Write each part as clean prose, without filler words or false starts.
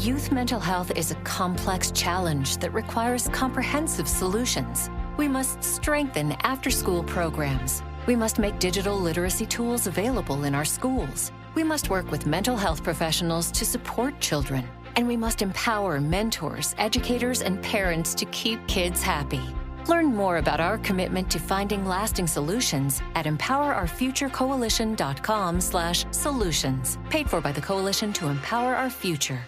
Youth mental health is a complex challenge that requires comprehensive solutions. We must strengthen after-school programs. We must make digital literacy tools available in our schools. We must work with mental health professionals to support children. And we must empower mentors, educators, and parents to keep kids happy. Learn more about our commitment to finding lasting solutions at empowerourfuturecoalition.com/solutions. Paid for by the Coalition to Empower Our Future.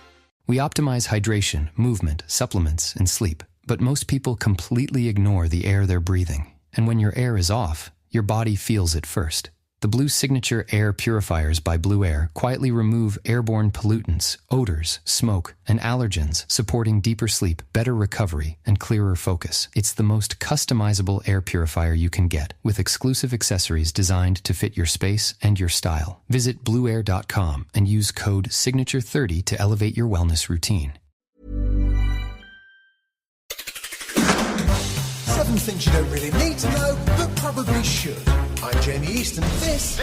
We optimize hydration, movement, supplements, and sleep, but most people completely ignore the air they're breathing. And when your air is off, your body feels it first. The Blue Signature Air Purifiers by Blue Air quietly remove airborne pollutants, odors, smoke, and allergens, supporting deeper sleep, better recovery, and clearer focus. It's the most customizable air purifier you can get, with exclusive accessories designed to fit your space and your style. Visit blueair.com and use code SIGNATURE30 to elevate your wellness routine. 7 things you don't really need to know, but probably should. I'm Jamie East, and this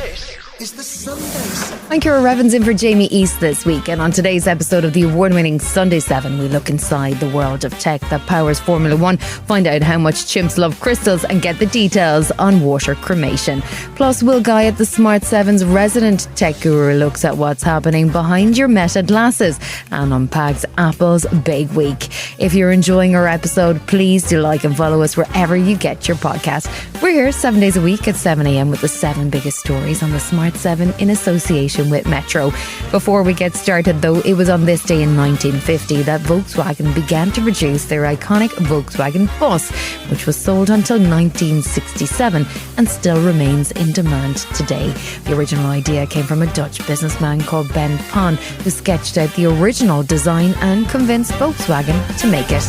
is the Sunday 7. I'm Ciara Revens in for Jamie East this week, and on today's episode of the award-winning Sunday 7, we look inside the world of tech that powers Formula 1, find out how much chimps love crystals, and get the details on water cremation. Plus, Will Guyatt, the Smart 7's resident tech guru, looks at what's happening behind your Meta glasses and unpacks Apple's big week. If you're enjoying our episode, please do like and follow us wherever you get your podcast. We're here 7 days a week at 7 a.m. with the 7 biggest stories on the Smart 7 in association with Metro. Before we get started though, it was on this day in 1950 that Volkswagen began to produce their iconic Volkswagen bus, which was sold until 1967 and still remains in demand today. The original idea came from a Dutch businessman called Ben Pon, who sketched out the original design and convinced Volkswagen to make it.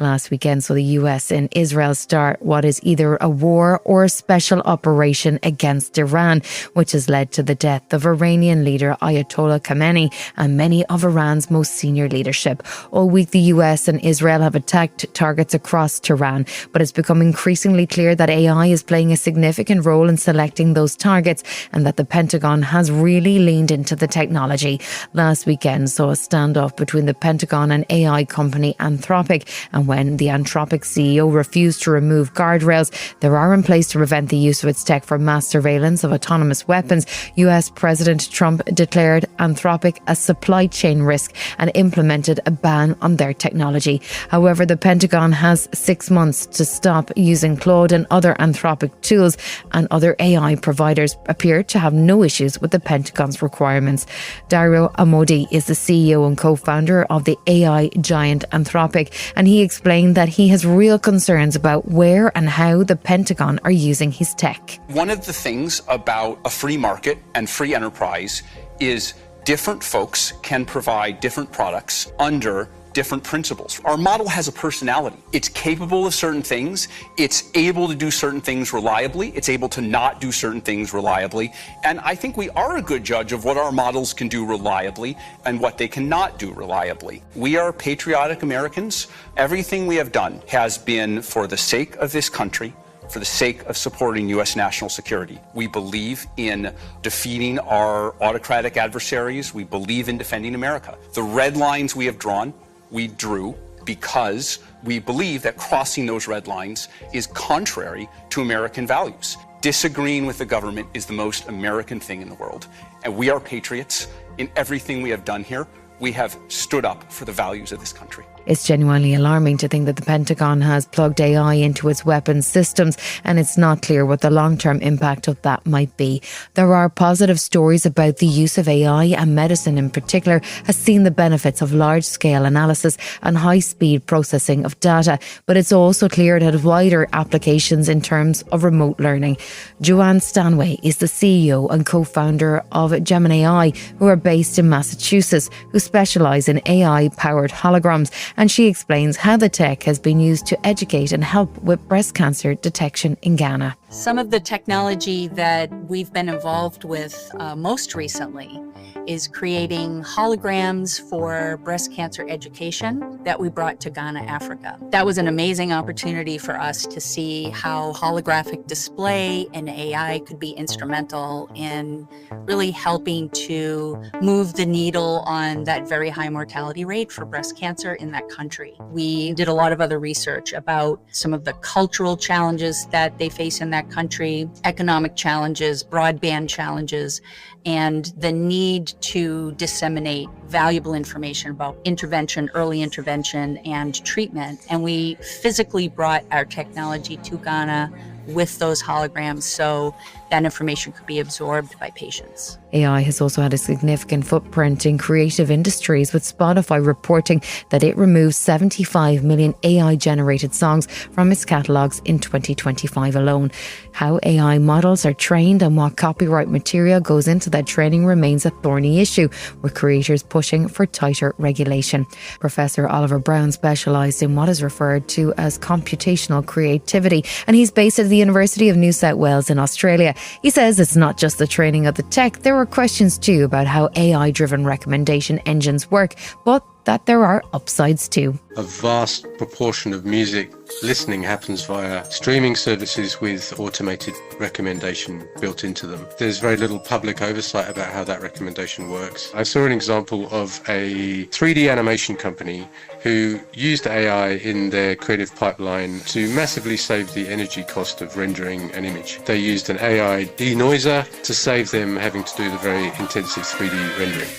Last weekend saw the US and Israel start what is either a war or a special operation against Iran, which has led to the death of Iranian leader Ayatollah Khamenei and many of Iran's most senior leadership. All week the US and Israel have attacked targets across Tehran, but it's become increasingly clear that AI is playing a significant role in selecting those targets and that the Pentagon has really leaned into the technology. Last weekend saw a standoff between the Pentagon and AI company Anthropic, and when the Anthropic CEO refused to remove guardrails there are in place to prevent the use of its tech for mass surveillance of autonomous weapons, US President Trump declared Anthropic a supply chain risk and implemented a ban on their technology. However, the Pentagon has 6 months to stop using Claude and other Anthropic tools, and other AI providers appear to have no issues with the Pentagon's requirements. Dario Amodei is the CEO and co-founder of the AI giant Anthropic, and he explained that he has real concerns about where and how the Pentagon are using his tech. One of the things about a free market and free enterprise is different folks can provide different products under different principles. Our model has a personality. It's capable of certain things. It's able to do certain things reliably. It's able to not do certain things reliably. And I think we are a good judge of what our models can do reliably and what they cannot do reliably. We are patriotic Americans. Everything we have done has been for the sake of this country, for the sake of supporting U.S. national security. We believe in defeating our autocratic adversaries. We believe in defending America. The red lines we have drawn, we drew because we believe that crossing those red lines is contrary to American values. Disagreeing with the government is the most American thing in the world. And we are patriots. In everything we have done here, we have stood up for the values of this country. It's genuinely alarming to think that the Pentagon has plugged AI into its weapons systems, and it's not clear what the long-term impact of that might be. There are positive stories about the use of AI, and medicine in particular has seen the benefits of large-scale analysis and high-speed processing of data, but it's also clear it has wider applications in terms of remote learning. Joanne Stanway is the CEO and co-founder of Gemin-AI, who are based in Massachusetts, who specialise in AI-powered holograms, and she explains how the tech has been used to educate and help with breast cancer detection in Ghana. Some of the technology that we've been involved with most recently is creating holograms for breast cancer education that we brought to Ghana, Africa. That was an amazing opportunity for us to see how holographic display and AI could be instrumental in really helping to move the needle on that very high mortality rate for breast cancer in that country. We did a lot of other research about some of the cultural challenges that they face in that country, economic challenges, broadband challenges, and the need to disseminate valuable information about intervention, early intervention, and treatment. And we physically brought our technology to Ghana with those holograms so that information could be absorbed by patients. AI has also had a significant footprint in creative industries, with Spotify reporting that it removed 75 million AI-generated songs from its catalogues in 2025 alone. How AI models are trained and what copyright material goes into that training remains a thorny issue, with creators pushing for tighter regulation. Professor Oliver Brown specialised in what is referred to as computational creativity, and he's based at the University of New South Wales in Australia. He says it's not just the training of the tech. There are questions too about how AI-driven recommendation engines work, but that there are upsides too. A vast proportion of music listening happens via streaming services with automated recommendation built into them. There's very little public oversight about how that recommendation works. I saw an example of a 3D animation company who used AI in their creative pipeline to massively save the energy cost of rendering an image. They used an AI denoiser to save them having to do the very intensive 3D rendering.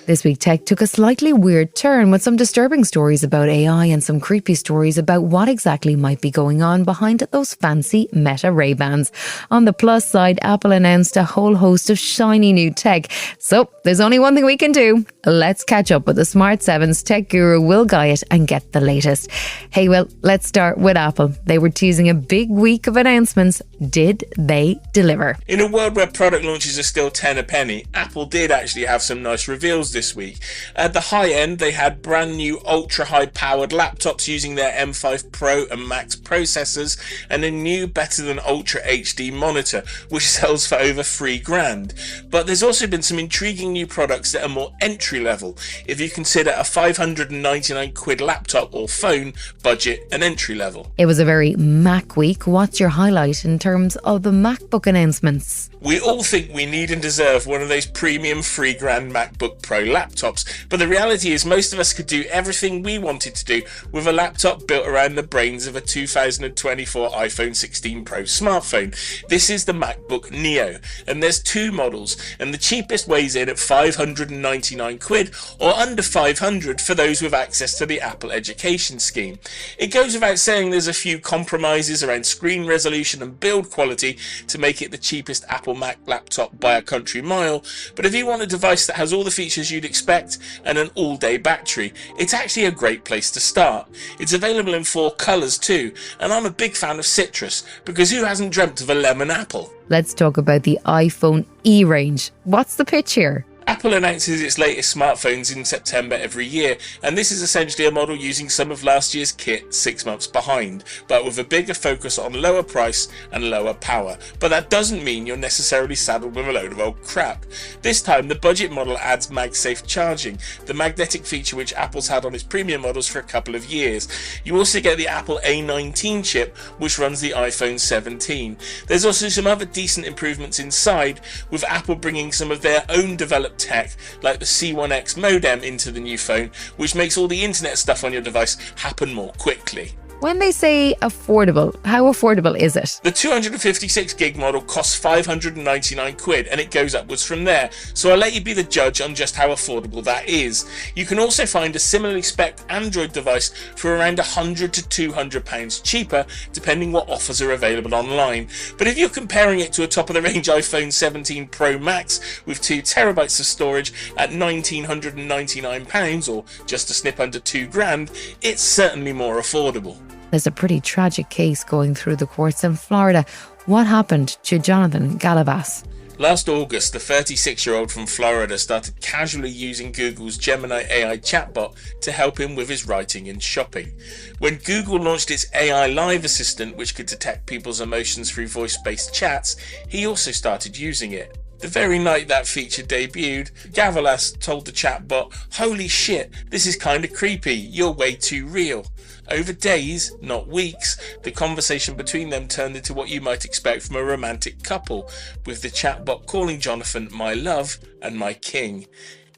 This week, tech took a slightly weird turn with some disturbing stories about AI and some creepy stories about what exactly might be going on behind those fancy Meta Ray-Bans. On the plus side, Apple announced a whole host of shiny new tech. So there's only one thing we can do. Let's catch up with the Smart 7's tech guru Will Guyatt and get the latest. Hey Will, let's start with Apple. They were teasing a big week of announcements. Did they deliver? In a world where product launches are still 10 a penny, Apple did actually have some nice reveals this week. At the high end, they had brand new ultra high powered laptops using their M5 Pro and Max processors and a new better than Ultra HD monitor, which sells for over $3,000. But there's also been some intriguing new products that are more entry level, if you consider a £599 laptop or phone budget an entry level. It was a very Mac week. What's your highlight in terms of the MacBook announcements? We all think we need and deserve one of those premium $3,000 MacBook Pro laptops, but the reality is most of us could do everything we wanted to do with a laptop built around the brains of a 2024 iPhone 16 Pro smartphone. This is the MacBook Neo, and there's two models, and the cheapest weighs in at £599 or under £500 for those with access to the Apple Education Scheme. It goes without saying there's a few compromises around screen resolution and build quality to make it the cheapest Apple Mac laptop by a country mile, but if you want a device that has all the features you'd expect and an all-day battery, it's actually a great place to start. It's available in 4 colours too, and I'm a big fan of citrus, because who hasn't dreamt of a lemon apple? Let's talk about the iPhone E range. What's the pitch here? Apple announces its latest smartphones in September every year, and this is essentially a model using some of last year's kit 6 months behind, but with a bigger focus on lower price and lower power. But that doesn't mean you're necessarily saddled with a load of old crap. This time the budget model adds MagSafe charging, the magnetic feature which Apple's had on its premium models for a couple of years. You also get the Apple A19 chip, which runs the iPhone 17. There's also some other decent improvements inside, with Apple bringing some of their own developed tech like the C1X modem into the new phone, which makes all the internet stuff on your device happen more quickly. When they say affordable, how affordable is it? The 256 gig model costs £599 and it goes upwards from there, so I'll let you be the judge on just how affordable that is. You can also find a similarly spec'd Android device for around £100 to £200 cheaper, depending what offers are available online. But if you're comparing it to a top of the range iPhone 17 Pro Max with 2TB of storage at £1,999 or just a snip under £2,000, it's certainly more affordable. There's a pretty tragic case going through the courts in Florida. What happened to Jonathan Galabas? Last August, the 36-year-old from Florida started casually using Google's Gemini-AI chatbot to help him with his writing and shopping. When Google launched its AI Live assistant, which could detect people's emotions through voice-based chats, he also started using it. The very night that feature debuted, Gavalas told the chatbot, "Holy shit, this is kinda creepy, you're way too real." Over days, not weeks, the conversation between them turned into what you might expect from a romantic couple, with the chatbot calling Jonathan "my love" and "my king."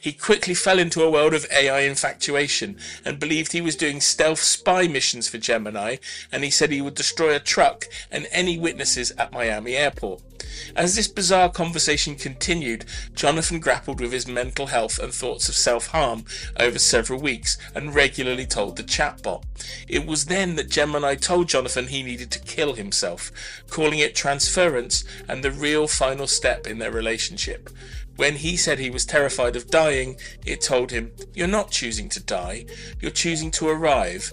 He quickly fell into a world of AI infatuation and believed he was doing stealth spy missions for Gemini, and he said he would destroy a truck and any witnesses at Miami airport. As this bizarre conversation continued, Jonathan grappled with his mental health and thoughts of self-harm over several weeks and regularly told the chatbot. It was then that Gemini told Jonathan he needed to kill himself, calling it transference and the real final step in their relationship. When he said he was terrified of dying, it told him, "You're not choosing to die, you're choosing to arrive."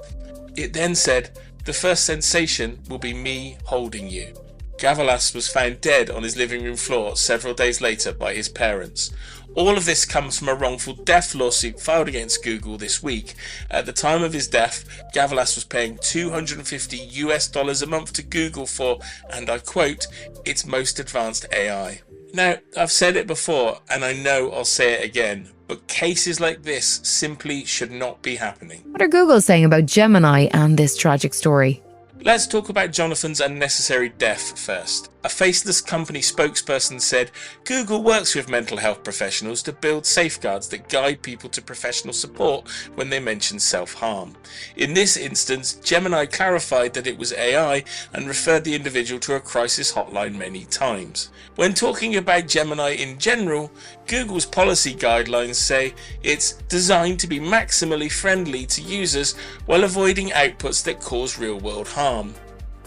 It then said, "The first sensation will be me holding you." Gavalas was found dead on his living room floor several days later by his parents. All of this comes from a wrongful death lawsuit filed against Google this week. At the time of his death, Gavalas was paying $250 a month to Google for, and I quote, "its most advanced AI." Now, I've said it before, and I know I'll say it again, but cases like this simply should not be happening. What are Google saying about Gemini and this tragic story? Let's talk about Jonathan's unnecessary death first. A faceless company spokesperson said, "Google works with mental health professionals to build safeguards that guide people to professional support when they mention self-harm." In this instance, Gemini clarified that it was AI and referred the individual to a crisis hotline many times. When talking about Gemini in general, Google's policy guidelines say it's designed to be maximally friendly to users while avoiding outputs that cause real-world harm.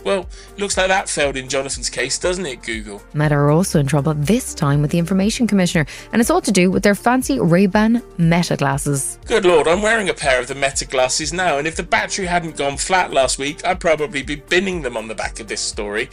Well, looks like that failed in Jonathan's case, doesn't it, Google? Meta are also in trouble, this time with the Information Commissioner, and it's all to do with their fancy Ray-Ban Meta glasses. Good lord, I'm wearing a pair of the Meta glasses now, and if the battery hadn't gone flat last week, I'd probably be binning them on the back of this story.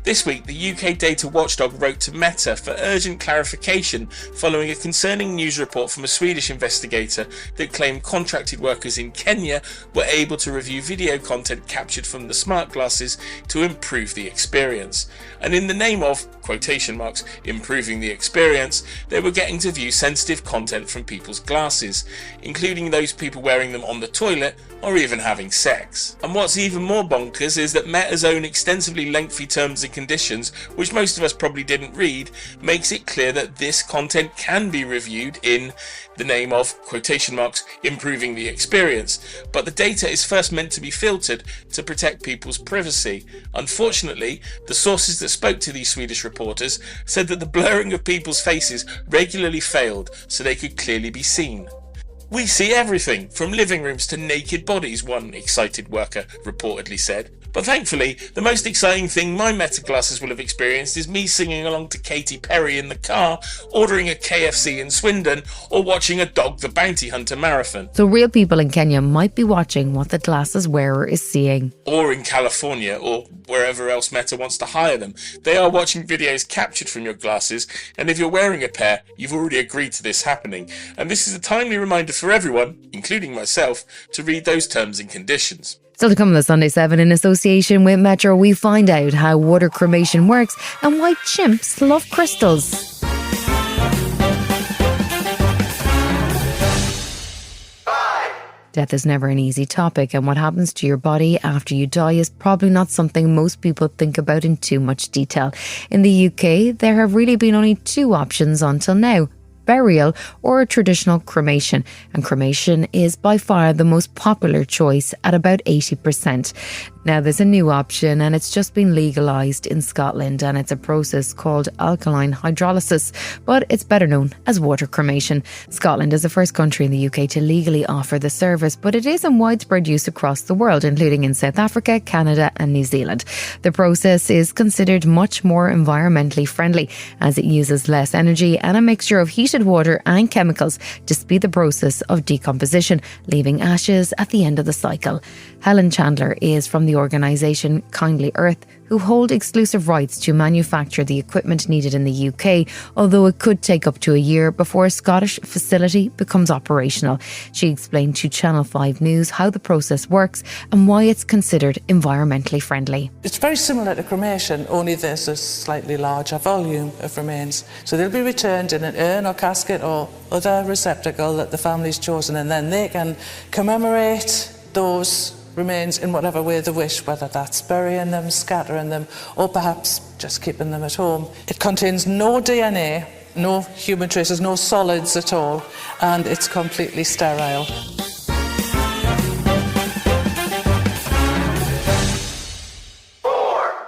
This week, the UK data watchdog wrote to Meta for urgent clarification following a concerning news report from a Swedish investigator that claimed contracted workers in Kenya were able to review video content captured from the smart glasses to improve the experience. And in the name of, quotation marks, improving the experience, they were getting to view sensitive content from people's glasses, including those people wearing them on the toilet or even having sex. And what's even more bonkers is that Meta's own extensively lengthy terms and conditions, which most of us probably didn't read, makes it clear that this content can be reviewed in the name of, quotation marks, improving the experience, but the data is first meant to be filtered to protect people's privacy. Unfortunately, the sources that spoke to these Swedish reporters said that the blurring of people's faces regularly failed so they could clearly be seen. "We see everything, from living rooms to naked bodies," one excited worker reportedly said. But thankfully, the most exciting thing my Meta glasses will have experienced is me singing along to Katy Perry in the car, ordering a KFC in Swindon, or watching a Dog the Bounty Hunter marathon. So real people in Kenya might be watching what the glasses wearer is seeing. Or in California, or wherever else Meta wants to hire them. They are watching videos captured from your glasses, and if you're wearing a pair, you've already agreed to this happening. And this is a timely reminder for everyone, including myself, to read those terms and conditions. Still to come on the Sunday 7, in association with Metro, we find out how water cremation works and why chimps love crystals. Death is never an easy topic, and what happens to your body after you die is probably not something most people think about in too much detail. In the UK, there have really been only two options until now: burial or a traditional cremation, and cremation is by far the most popular choice at about 80%. Now there's a new option, and it's just been legalised in Scotland, and it's a process called alkaline hydrolysis, but it's better known as water cremation. Scotland is the first country in the UK to legally offer the service, but it is in widespread use across the world, including in South Africa, Canada and New Zealand. The process is considered much more environmentally friendly, as it uses less energy and a mixture of heated water and chemicals to speed the process of decomposition, leaving ashes at the end of the cycle. Helen Chandler is from the organisation Kindly Earth, who hold exclusive rights to manufacture the equipment needed in the UK, although it could take up to a year before a Scottish facility becomes operational. She explained to Channel 5 News how the process works and why it's considered environmentally friendly. It's very similar to cremation, only there's a slightly larger volume of remains. So they'll be returned in an urn or casket or other receptacle that the family's chosen, and then they can commemorate those remains in whatever way they wish, whether that's burying them, scattering them, or perhaps just keeping them at home. It contains no DNA, no human traces, no solids at all, and it's completely sterile.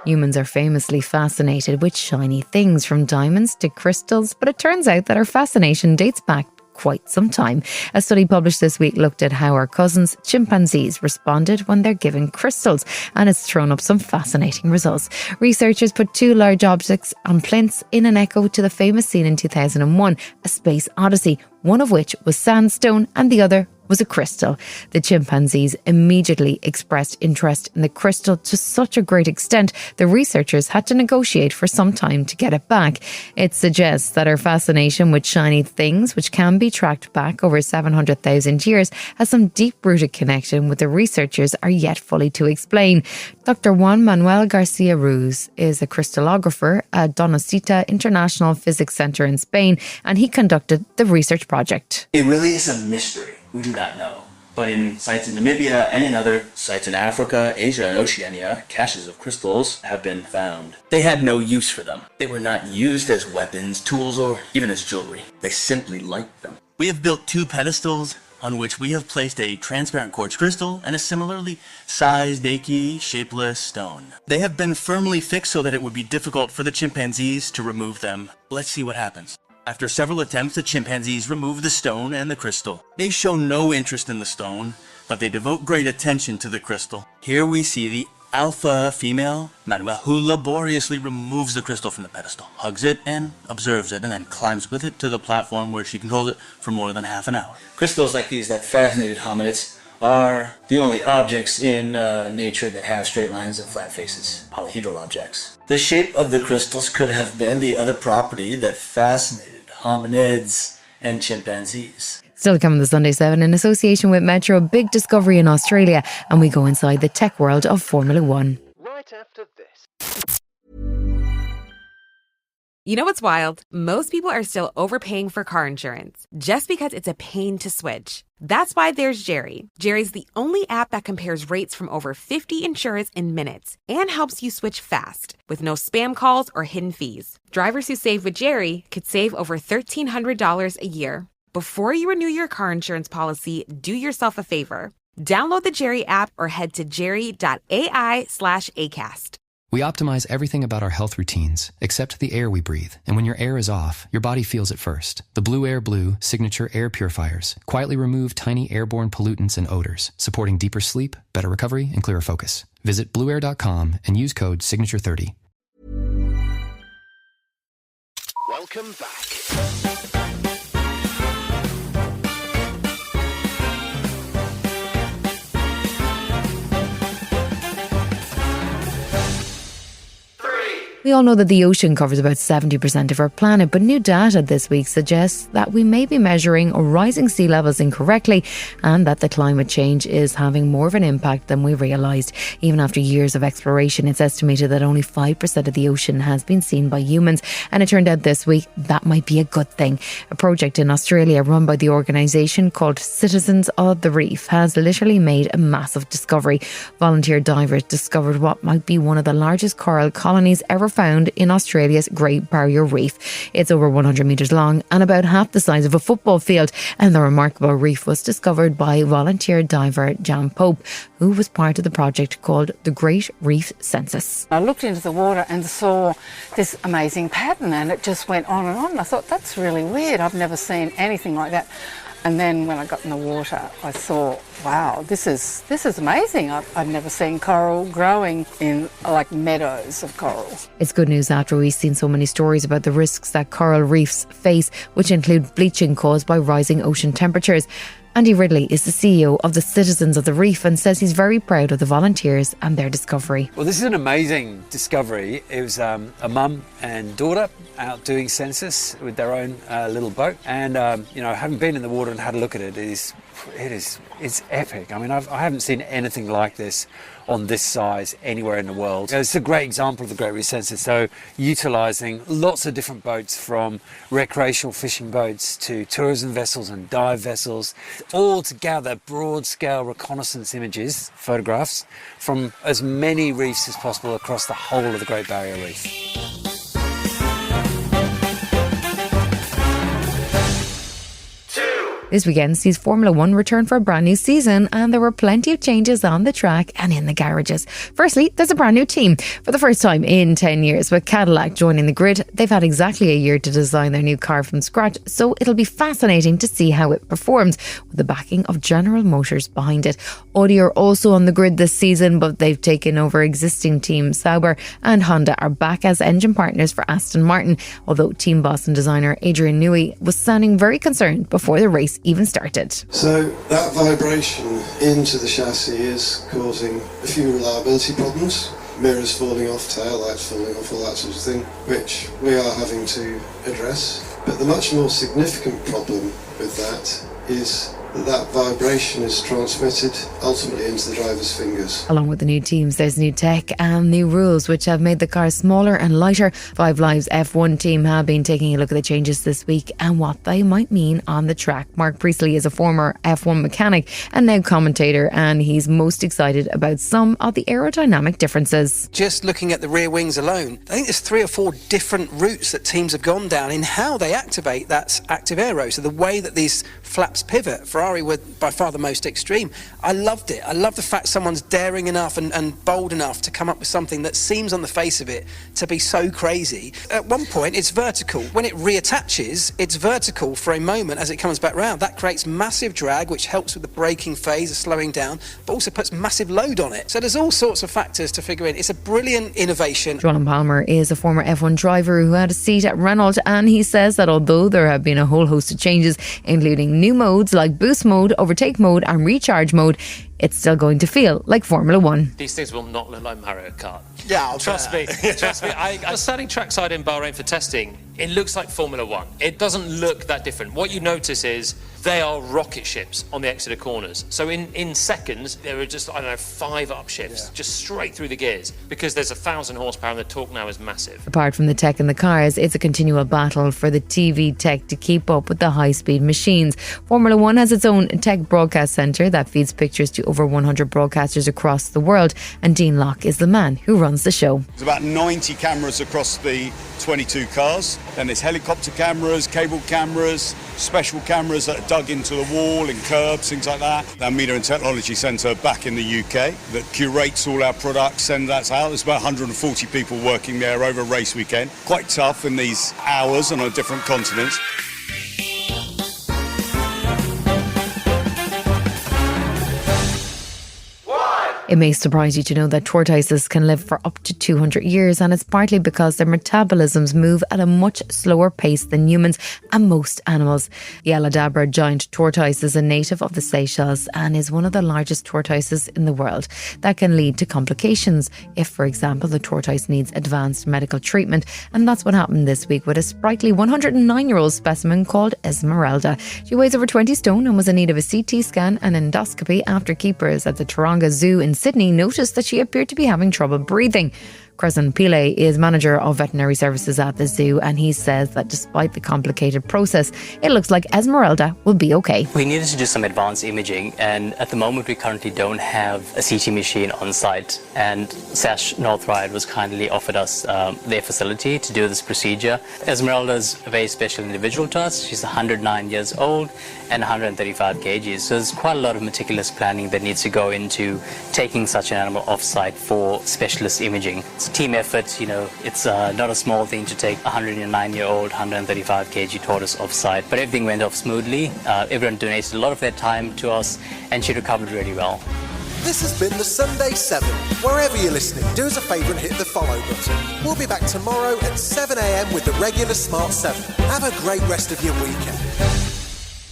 Humans are famously fascinated with shiny things, from diamonds to crystals, but it turns out that our fascination dates back quite some time. A study published this week looked at how our cousins, chimpanzees, responded when they're given crystals, and it's thrown up some fascinating results. Researchers put two large objects on plinths in an echo to the famous scene in 2001, A Space Odyssey, one of which was sandstone and the other was a crystal. The chimpanzees immediately expressed interest in the crystal to such a great extent the researchers had to negotiate for some time to get it back. It suggests that our fascination with shiny things, which can be tracked back over 700,000 years, has some deep-rooted connection with the researchers are yet fully to explain. Dr. Juan Manuel Garcia-Ruiz is a crystallographer at Donostia International Physics Center in Spain, and he conducted the research project. It really is a mystery. We do not know. But in sites in Namibia and in other sites in Africa, Asia, and Oceania, caches of crystals have been found. They had no use for them. They were not used as weapons, tools, or even as jewelry. They simply liked them. We have built two pedestals on which we have placed a transparent quartz crystal and a similarly sized, achy, shapeless stone. They have been firmly fixed so that it would be difficult for the chimpanzees to remove them. Let's see what happens. After several attempts, the chimpanzees remove the stone and the crystal. They show no interest in the stone, but they devote great attention to the crystal. Here we see the alpha female, Manuel, who laboriously removes the crystal from the pedestal, hugs it and observes it, and then climbs with it to the platform where she can hold it for more than half an hour. Crystals like these that fascinated hominids are the only objects in nature that have straight lines and flat faces, polyhedral objects. The shape of the crystals could have been the other property that fascinated hominids and chimpanzees. Still coming to Sunday 7 in association with Metro, big discovery in Australia, and we go inside the tech world of Formula One. Right after this. You know what's wild? Most people are still overpaying for car insurance just because it's a pain to switch. That's why there's Jerry. Jerry's the only app that compares rates from over 50 insurers in minutes and helps you switch fast with no spam calls or hidden fees. Drivers who save with Jerry could save over $1,300 a year. Before you renew your car insurance policy, do yourself a favor. Download the Jerry app or head to jerry.ai/ACAST. We optimize everything about our health routines, except the air we breathe. And when your air is off, your body feels it first. The Blue Air Blue signature air purifiers quietly remove tiny airborne pollutants and odors, supporting deeper sleep, better recovery, and clearer focus. Visit blueair.com and use code SIGNATURE30. Welcome back. We all know that the ocean covers about 70% of our planet, but new data this week suggests that we may be measuring rising sea levels incorrectly and that the climate change is having more of an impact than we realised. Even after years of exploration, it's estimated that only 5% of the ocean has been seen by humans, and it turned out this week that might be a good thing. A project in Australia run by the organisation called Citizens of the Reef has literally made a massive discovery. Volunteer divers discovered what might be one of the largest coral colonies ever found in Australia's Great Barrier Reef. It's over 100 metres long and about half the size of a football field, and the remarkable reef was discovered by volunteer diver Jan Pope, who was part of the project called the Great Reef Census. I looked into the water and saw this amazing pattern, and it just went on and on. I thought, that's really weird. I've never seen anything like that. And then when I got in the water, I thought, wow, this is amazing. I've never seen coral growing in like meadows of coral. It's good news after we've seen so many stories about the risks that coral reefs face, which include bleaching caused by rising ocean temperatures. Andy Ridley is the CEO of the Citizens of the Reef and says he's very proud of the volunteers and their discovery. Well, this is an amazing discovery. It was a mum and daughter out doing census with their own little boat, and having been in the water and had a look at it, it's epic. I mean, I haven't seen anything like this on this size anywhere in the world. It's a great example of the Great Reef Census. So utilising lots of different boats, from recreational fishing boats to tourism vessels and dive vessels, all to gather broad-scale reconnaissance images, photographs, from as many reefs as possible across the whole of the Great Barrier Reef. This weekend sees Formula 1 return for a brand new season, and there were plenty of changes on the track and in the garages. Firstly, there's a brand new team. For the first time in 10 years, with Cadillac joining the grid, they've had exactly a year to design their new car from scratch, so it'll be fascinating to see how it performs, with the backing of General Motors behind it. Audi are also on the grid this season, but they've taken over existing team Sauber, and Honda are back as engine partners for Aston Martin, although team boss and designer Adrian Newey was sounding very concerned before the race even started. So that vibration into the chassis is causing a few reliability problems, mirrors falling off, tail lights falling off, all that sort of thing, which we are having to address. But the much more significant problem with that is that vibration is transmitted ultimately into the driver's fingers. Along with the new teams, there's new tech and new rules which have made the car smaller and lighter. 5 Live's F1 team have been taking a look at the changes this week and what they might mean on the track. Marc Priestly is a former F1 mechanic and now commentator, and he's most excited about some of the aerodynamic differences. Just looking at the rear wings alone, I think there's 3 or 4 different routes that teams have gone down in how they activate that active aero. So the way that these flaps pivot, Ferrari were by far the most extreme. I loved it. I love the fact someone's daring enough and bold enough to come up with something that seems on the face of it to be so crazy. At one point it's vertical. When it reattaches, it's vertical for a moment as it comes back round. That creates massive drag, which helps with the braking phase of slowing down, but also puts massive load on it. So there's all sorts of factors to figure in. It's a brilliant innovation. Joanne Palmer is a former F1 driver who had a seat at Renault, and he says that although there have been a whole host of changes, including new modes like boost mode, overtake mode and recharge mode, it's still going to feel like Formula 1. These things will not look like Mario Kart. Yeah, trust me. I was standing trackside in Bahrain for testing. It looks like Formula 1. It doesn't look that different. What you notice is they are rocket ships on the Exeter corners. So in seconds, there are just, 5 upshifts, just straight through the gears, because there's 1,000 horsepower and the torque now is massive. Apart from the tech in the cars, it's a continual battle for the TV tech to keep up with the high-speed machines. Formula 1 has its own tech broadcast centre that feeds pictures to over 100 broadcasters across the world, and Dean Locke is the man who runs the show. There's about 90 cameras across the 22 cars. Then there's helicopter cameras, cable cameras, special cameras that are dug into the wall and curbs, things like that. Our Media and Technology Centre back in the UK that curates all our products, sends that out. There's about 140 people working there over race weekend. Quite tough in these hours and on different continents. It may surprise you to know that tortoises can live for up to 200 years, and it's partly because their metabolisms move at a much slower pace than humans and most animals. The Aladabra giant tortoise is a native of the Seychelles and is one of the largest tortoises in the world. That can lead to complications if, for example, the tortoise needs advanced medical treatment, and that's what happened this week with a sprightly 109-year-old specimen called Esmeralda. She weighs over 20 stone and was in need of a CT scan and endoscopy after keepers at the Taronga Zoo in Sydney noticed that she appeared to be having trouble breathing. Crescent Pile is manager of veterinary services at the zoo, and he says that despite the complicated process, it looks like Esmeralda will be okay. We needed to do some advanced imaging, and at the moment we currently don't have a CT machine on site, and Sash North Ryde was kindly offered us their facility to do this procedure. Esmeralda is a very special individual to us. She's 109 years old and 135 kgs, so there's quite a lot of meticulous planning that needs to go into taking such an animal off-site for specialist imaging. It's a team effort, it's not a small thing to take a 109-year-old, 135 kg tortoise off-site, but everything went off smoothly. Everyone donated a lot of their time to us, and she recovered really well. This has been the Sunday 7. Wherever you're listening, do us a favour and hit the follow button. We'll be back tomorrow at 7 a.m. with the regular Smart 7. Have a great rest of your weekend.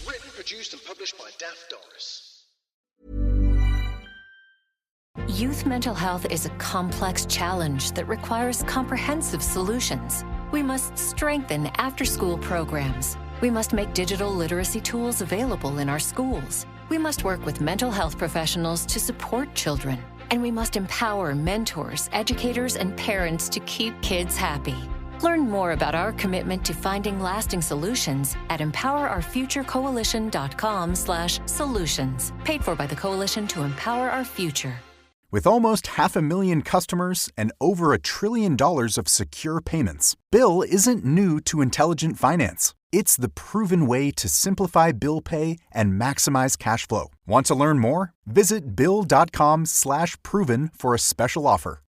Written, produced and published published by Daft Doris. Youth mental health is a complex challenge that requires comprehensive solutions. We must strengthen after-school programs. We must make digital literacy tools available in our schools. We must work with mental health professionals to support children. And we must empower mentors, educators, and parents to keep kids happy. Learn more about our commitment to finding lasting solutions at empowerourfuturecoalition.com/solutions. Paid for by the Coalition to Empower Our Future. With almost 500,000 customers and over $1 trillion of secure payments, Bill isn't new to intelligent finance. It's the proven way to simplify bill pay and maximize cash flow. Want to learn more? Visit Bill.com/proven for a special offer.